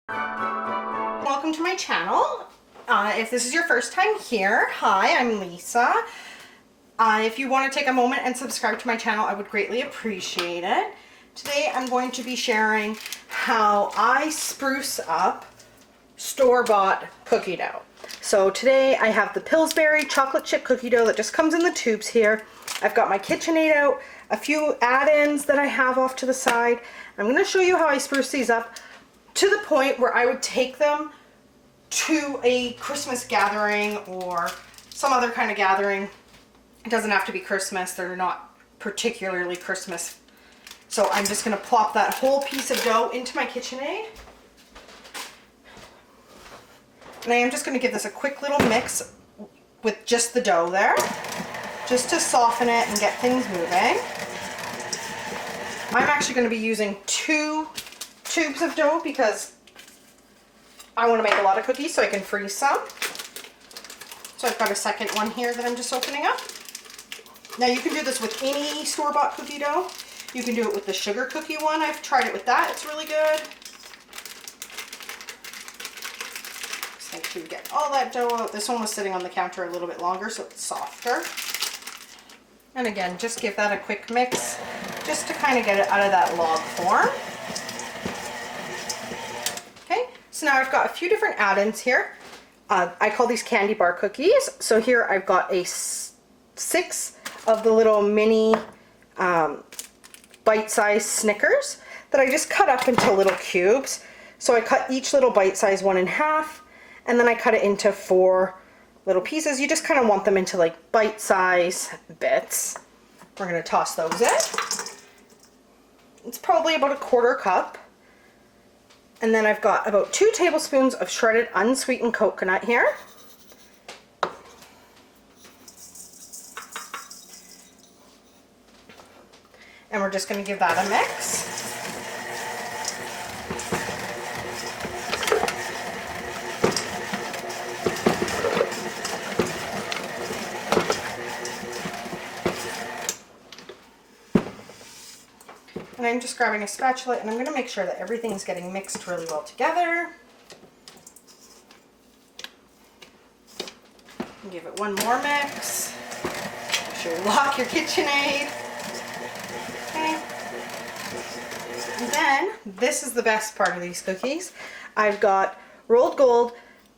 Welcome to my channel. If this is your first time here, hi, I'm Lisa. If you want to take a moment and subscribe to my channel, I would greatly appreciate it. Today I'm going to be sharing how I spruce up store-bought cookie dough. So today I have the Pillsbury chocolate chip cookie dough that just comes in the tubes here. I've got my KitchenAid out, a few add-ins that I have off to the side. I'm going to show you how I spruce these up to the point where I would take them to a Christmas gathering or some other kind of gathering. It doesn't have to be Christmas. They're not particularly Christmas. So I'm just going to plop that whole piece of dough into my KitchenAid. And I am just going to give this a quick little mix with just the dough there, just to soften it and get things moving. I'm actually going to be using 2 tubes of dough because I want to make a lot of cookies so I can freeze some. So I've got a second one here that I'm just opening up. Now you can do this with any store-bought cookie dough. You can do it with the sugar cookie one. I've tried it with that. It's really good. Just make sure you get all that dough out. This one was sitting on the counter a little bit longer so it's softer. And again, just give that a quick mix just to kind of get it out of that log form. Okay, so now I've got a few different add-ins here. I call these candy bar cookies. So here I've got 6 of the little mini bite-sized Snickers that I just cut up into little cubes. So I cut each little bite-sized one in half, and then I cut it into 4 little pieces. You just kind of want them into like bite-size bits. We're going to toss those in. It's probably about a 1/4 cup. And then I've got about 2 tablespoons of shredded unsweetened coconut here. And we're just going to give that a mix. And I'm just grabbing a spatula and I'm going to make sure that everything's getting mixed really well together. And give it one more mix. Make sure you lock your KitchenAid. Okay. And then, this is the best part of these cookies. I've got rolled gold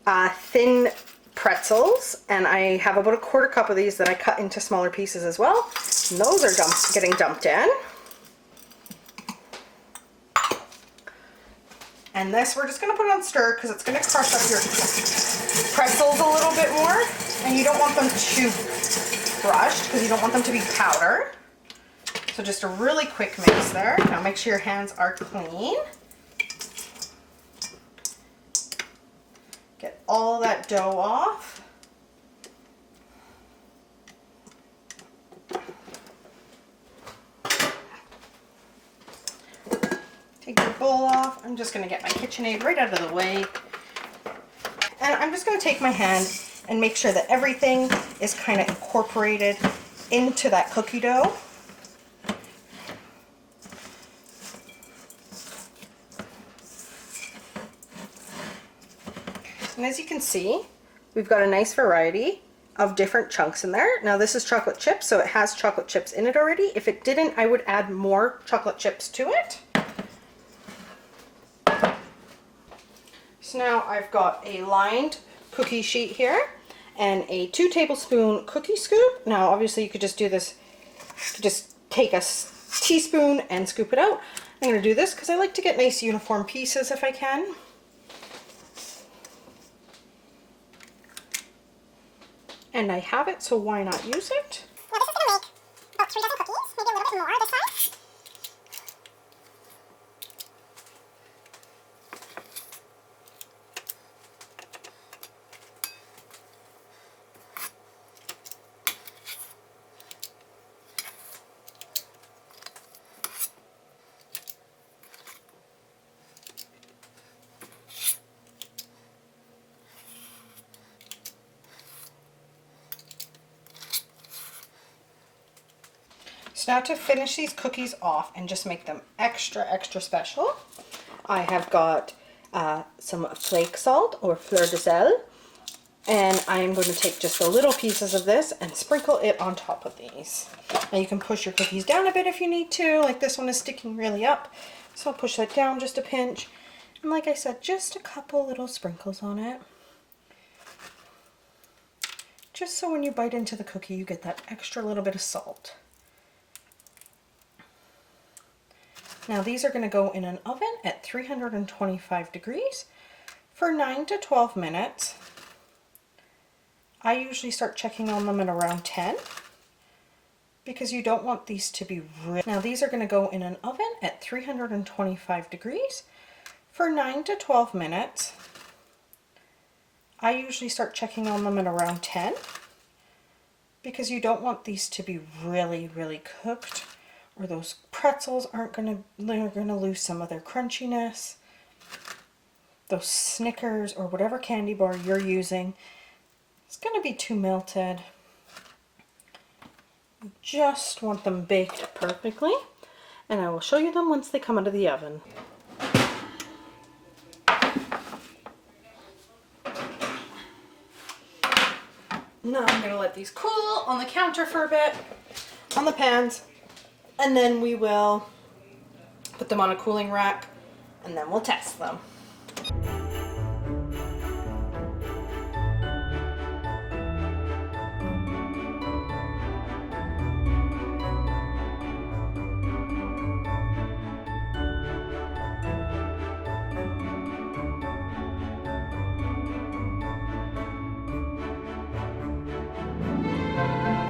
thin pretzels, and I have about a 1/4 cup of these that I cut into smaller pieces as well. And those are getting dumped in. And this we're just going to put on stir because it's going to crush up your pretzels a little bit more. And you don't want them too crushed because you don't want them to be powder. So just a really quick mix there. Now make sure your hands are clean. Get all that dough off. Take your bowl off. I'm just going to get my KitchenAid right out of the way. And I'm just going to take my hand and make sure that everything is kind of incorporated into that cookie dough. And as you can see, we've got a nice variety of different chunks in there. Now this is chocolate chips, so it has chocolate chips in it already. If it didn't, I would add more chocolate chips to it. So now I've got a lined cookie sheet here and a 2 tablespoon cookie scoop. Now obviously you could just do this, just take a teaspoon and scoop it out. I'm going to do this because I like to get nice uniform pieces if I can. And I have it, so why not use it? Well, this is going to make about 3 dozen cookies, maybe a little bit more this time. So now to finish these cookies off and just make them extra, extra special, I have got some flake salt or fleur de sel. And I'm going to take just the little pieces of this and sprinkle it on top of these. Now you can push your cookies down a bit if you need to, like this one is sticking really up. So I'll push that down just a pinch. And like I said, just a couple little sprinkles on it. Just so when you bite into the cookie, you get that extra little bit of salt. Now these are going to go in an oven at 325 degrees for 9 to 12 minutes. I usually start checking on them at around 10 because you don't want these to be Now these are going to go in an oven at 325 degrees for 9 to 12 minutes. I usually start checking on them at around 10 because you don't want these to be really cooked, or those pretzels they're going to lose some of their crunchiness. Those Snickers or whatever candy bar you're using, it's going to be too melted. You just want them baked perfectly, and I will show you them once they come out of the oven. Now I'm going to let these cool on the counter for a bit, on the pans, and then we will put them on a cooling rack, and then we'll test them.